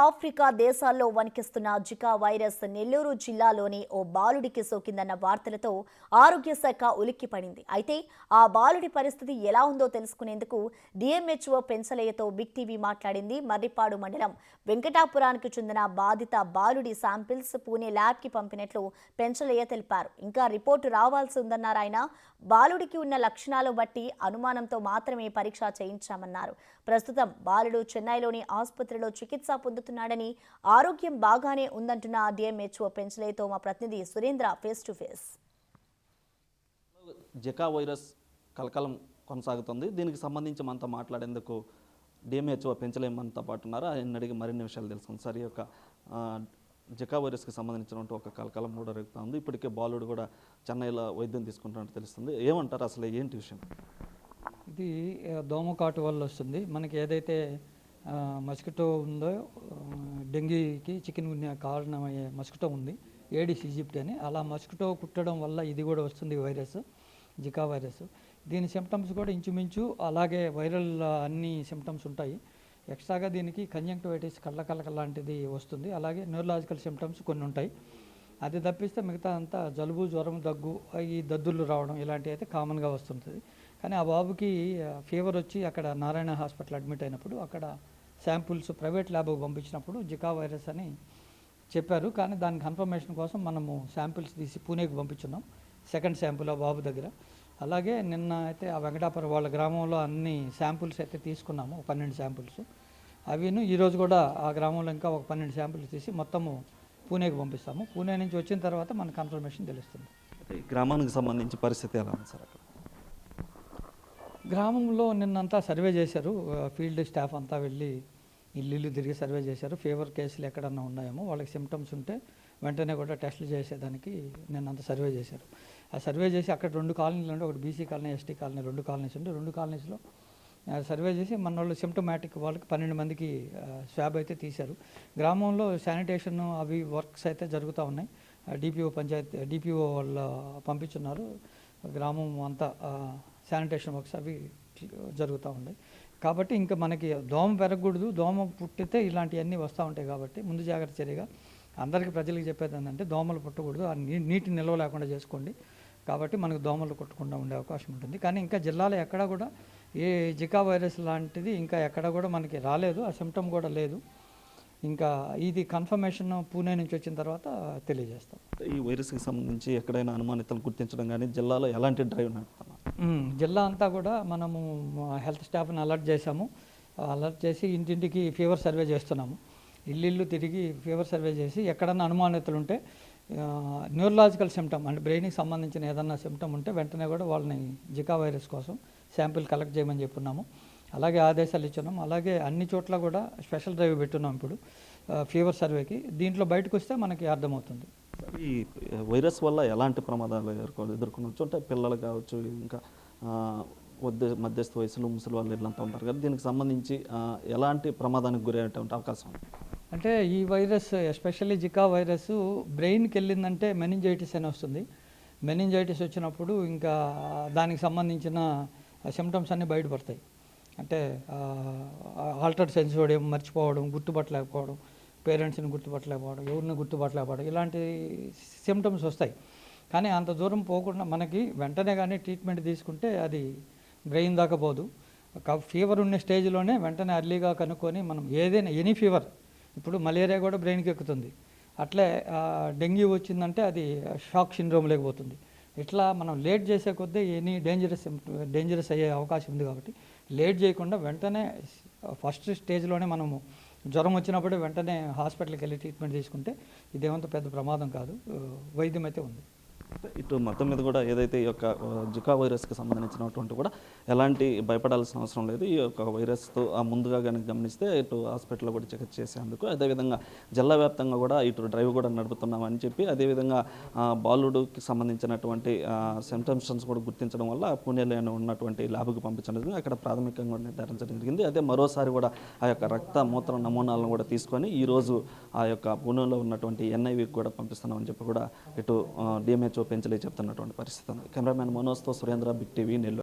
Africa దేశాల్లో వణికిస్తున్న Zika virus Nellore జిల్లాలోని ఓ బాలుడికి సోకిందన్న వార్తలతో ఆరోగ్య శాఖ ఉలిక్కిపడింది. అయితే ఆ బాలుడి పరిస్థితి ఎలా ఉందో తెలుసుకునేందుకు డిఎంహెచ్ఓ పెంచలయ్యతో బిగ్ టీవీ మాట్లాడింది. మర్రిపాడు మండలం వెంకటాపురానికి చెందిన బాధిత బాలుడి శాంపిల్స్ పూణే ల్యాబ్కి పంపినట్లు పెంచలయ్య తెలిపారు. ఇంకా రిపోర్టు రావాల్సి ఉందన్నారు ఆయన. బాలుడికి ఉన్న లక్షణాలు బట్టి అనుమానంతో మాత్రమే పరీక్ష చేయించామన్నారు. ప్రస్తుతం బాలుడు చెన్నైలోని ఆసుపత్రిలో చికిత్స పొందుతున్నాడని, ఆరోగ్యం బాగానే ఉందంటున్న డిఎంహెచ్ఓ పెంచలేతో మా ప్రతినిధి Surendra face to face. Zika virus కలకలం కొనసాగుతుంది. దీనికి సంబంధించి మనతో మాట్లాడేందుకు డిఎంహెచ్ఓ పెంచలేం మనతో పాటు ఉన్నారు. ఆయన అడిగి మరిన్ని విషయాలు తెలుసుకుంది. సార్, ఈ యొక్క జికా వైరస్కి సంబంధించినటువంటి ఒక కలకలం కూడా జరుగుతూ ఉంది. ఇప్పటికే బాలుడు కూడా చెన్నైలో వైద్యం తీసుకుంటున్నట్టు తెలుస్తుంది. ఏమంటారు, అసలు ఏంటి విషయం? ఇది దోమకాటు వల్ల వస్తుంది. మనకి ఏదైతే మస్కిటో ఉందో, డెంగీకి చికెన్ గున్యా కారణమయ్యే మస్కిటో ఉంది, ఏడిస్ ఈజిప్ట్ అని. అలా మస్కిటో కుట్టడం వల్ల ఇది కూడా వస్తుంది వైరస్, జికా వైరస్. దీని సిమ్టమ్స్ కూడా ఇంచుమించు అలాగే వైరల్ అన్ని సిమ్టమ్స్ ఉంటాయి. ఎక్స్ట్రాగా దీనికి కంజంక్టివైటిస్, కళ్ళ లాంటిది వస్తుంది. అలాగే న్యూరలాజికల్ సిమ్టమ్స్ కొన్ని ఉంటాయి. అది తప్పిస్తే మిగతా అంతా జలుబు, జ్వరం, దగ్గు, ఈ దద్దుర్లు రావడం ఇలాంటివి అయితే కామన్గా వస్తుంటుంది. కానీ ఆ బాబుకి ఫీవర్ వచ్చి అక్కడ నారాయణ హాస్పిటల్ అడ్మిట్ అయినప్పుడు అక్కడ శాంపుల్స్ ప్రైవేట్ ల్యాబ్కి పంపించినప్పుడు జికా వైరస్ అని చెప్పారు. కానీ దాని కన్ఫర్మేషన్ కోసం మనము శాంపిల్స్ తీసి పూణేకి పంపించున్నాం, సెకండ్ శాంపుల్ ఆ బాబు దగ్గర. అలాగే నిన్న అయితే ఆ వెంకటాపురం వాళ్ళ గ్రామంలో అన్ని శాంపుల్స్ అయితే తీసుకున్నాము, 12 శాంపుల్స్. అవిను ఈరోజు కూడా ఆ గ్రామంలో ఇంకా ఒక 12 శాంపుల్స్ తీసి మొత్తము పూణేకి పంపిస్తాము. పూణే నుంచి వచ్చిన తర్వాత మనకు కన్ఫర్మేషన్ తెలుస్తుంది. గ్రామానికి సంబంధించి పరిస్థితి ఎలా ఉంది సార్? అక్కడ గ్రామంలో నిన్నంతా సర్వే చేశారు. ఫీల్డ్ స్టాఫ్ అంతా వెళ్ళి ఇల్లు తిరిగి సర్వే చేశారు. ఫీవర్ కేసులు ఎక్కడన్నా ఉన్నాయేమో, వాళ్ళకి సిమ్టమ్స్ ఉంటే వెంటనే కూడా టెస్టులు చేసేదానికి నిన్నంతా సర్వే చేశారు. ఆ సర్వే చేసి అక్కడ 2 కాలనీలు ఉంటే, ఒకటి BC colony, ST colony, 2 colonies ఉంటే 2 కాలనీస్లో సర్వే చేసి మన వాళ్ళు సిమ్టమాటిక్ వాళ్ళకి 12 మందికి స్వాబ్ అయితే తీశారు. గ్రామంలో శానిటేషన్ అవి వర్క్స్ అయితే జరుగుతూ ఉన్నాయి. డిపిఓ వాళ్ళు పంపించున్నారు. గ్రామం అంతా శానిటేషన్ వర్క్స్ అవి జరుగుతూ ఉన్నాయి. కాబట్టి ఇంకా మనకి దోమ పెరగకూడదు, దోమ పుట్టితే ఇలాంటివన్నీ వస్తూ ఉంటాయి. కాబట్టి ముందు జాగ్రత్త చర్యగా అందరికీ ప్రజలకు చెప్పేది ఏంటంటే, దోమలు పుట్టకూడదు, ఆ నీటి నిల్వ లేకుండా చేసుకోండి. కాబట్టి మనకు దోమలు కొట్టకుండా ఉండే అవకాశం ఉంటుంది. కానీ ఇంకా జిల్లాలో ఎక్కడా కూడా ఏ జికా వైరస్ లాంటిది ఇంకా ఎక్కడ కూడా మనకి రాలేదు, ఆ సిమ్టమ్ కూడా లేదు. ఇంకా ఇది కన్ఫర్మేషన్ పూణే నుంచి వచ్చిన తర్వాత తెలియజేస్తాం. ఈ వైరస్కి సంబంధించి ఎక్కడైనా అనుమానితలు గుర్తించడం కానీ జిల్లాలో ఎలాంటి డ్రైవ్ నడుపుతున్నారు? జిల్లా అంతా కూడా మనము హెల్త్ స్టాఫ్ని అలర్ట్ చేశాము. అలర్ట్ చేసి ఇంటింటికి ఫీవర్ సర్వే చేస్తున్నాము. ఇల్లు తిరిగి ఫీవర్ సర్వే చేసి ఎక్కడన్నా అనుమానితులు ఉంటే, న్యూరలాజికల్ సిమ్టమ్ అంటే బ్రెయిన్కి సంబంధించిన ఏదన్నా సిమ్టమ్ ఉంటే వెంటనే కూడా వాళ్ళని జికా వైరస్ కోసం శాంపిల్ కలెక్ట్ చేయమని చెప్పున్నాము. అలాగే ఆదేశాలు ఇచ్చున్నాం. అలాగే అన్ని చోట్ల కూడా స్పెషల్ డ్రైవ్ పెట్టున్నాం ఇప్పుడు ఫీవర్ సర్వేకి. దీంట్లో బయటకు వస్తే మనకి అర్థమవుతుంది. ఈ వైరస్ వల్ల ఎలాంటి ప్రమాదాలు ఎదుర్కొనవచ్చు అంటే, పిల్లలు కావచ్చు, ఇంకా మధ్యస్థ వయసులో ముసలి వాళ్ళు ఇళ్ళంతా ఉంటారు కదా, దీనికి సంబంధించి ఎలాంటి ప్రమాదానికి గురయ్యేటువంటి అవకాశం ఉంది? అంటే ఈ వైరస్ ఎస్పెషల్లీ జికా వైరస్ బ్రెయిన్కి వెళ్ళిందంటే మెనింజైటిస్ అని వస్తుంది. మెనింజైటిస్ వచ్చినప్పుడు ఇంకా దానికి సంబంధించిన సిమ్టమ్స్ అన్నీ బయటపడతాయి. అంటే ఆల్టర్డ్ సెన్సోడియం, మర్చిపోవడం, గుర్తుపట్టలేకపోవడం, పేరెంట్స్ని గుర్తుపట్టలేకపోవడం, ఎవరిని గుర్తుపట్టలేకపోవడం, ఇలాంటి సిమ్టమ్స్ వస్తాయి. కానీ అంత దూరం పోకుండా మనకి వెంటనే కానీ ట్రీట్మెంట్ తీసుకుంటే అది బ్రెయిన్ దాకా పోదు. ఫీవర్ ఉన్న స్టేజ్లోనే వెంటనే అర్లీగా కనుక్కొని మనం ఏదైనా ఎనీ ఫీవర్, ఇప్పుడు మలేరియా కూడా బ్రెయిన్కి ఎక్కుతుంది, అట్లే డెంగ్యూ వచ్చిందంటే అది షాక్ సిండ్రోమ్ లేకపోతుంది. ఇట్లా మనం లేట్ చేసే కొద్దీ ఎనీ డేంజరస్ అయ్యే అవకాశం ఉంది. కాబట్టి లేట్ చేయకుండా వెంటనే ఫస్ట్ స్టేజ్లోనే మనము జ్వరం వచ్చినప్పుడే వెంటనే హాస్పిటల్కి వెళ్ళి ట్రీట్మెంట్ తీసుకుంటే ఇదేమంత పెద్ద ప్రమాదం కాదు, వైద్యం అయితే ఉంది. ఇటు మొత్తం మీద కూడా ఏదైతే ఈ యొక్క జికా వైరస్కి సంబంధించినటువంటి కూడా ఎలాంటి భయపడాల్సిన అవసరం లేదు. ఈ యొక్క వైరస్తో ముందుగా కనుక గమనిస్తే ఇటు హాస్పిటల్లో కూడా చికిత్స చేసేందుకు, అదేవిధంగా జిల్లా వ్యాప్తంగా కూడా ఇటు డ్రైవ్ కూడా నడుపుతున్నామని చెప్పి, అదేవిధంగా బాలుడికి సంబంధించినటువంటి సిమ్టమ్స్ కూడా గుర్తించడం వల్ల పూణేలో ఉన్నటువంటి ల్యాబ్కి పంపించడం జరిగింది. అక్కడ ప్రాథమికంగా నిర్ధారించడం జరిగింది. అదే మరోసారి కూడా ఆ యొక్క రక్త మూత్ర నమూనాలను కూడా తీసుకొని ఈరోజు ఆ యొక్క పూణేలో ఉన్నటువంటి ఎన్ఐవికి కూడా పంపిస్తున్నామని చెప్పి కూడా ఇటు డిఎంహెచ్ఓ పెంచలే చెప్తున్నటువంటి పరిస్థితి ఉంది. కెమెరామ్యాన్ మనోజ్తో సురేంద్ర, బిగ్ టీవీ, నెల్లూరు.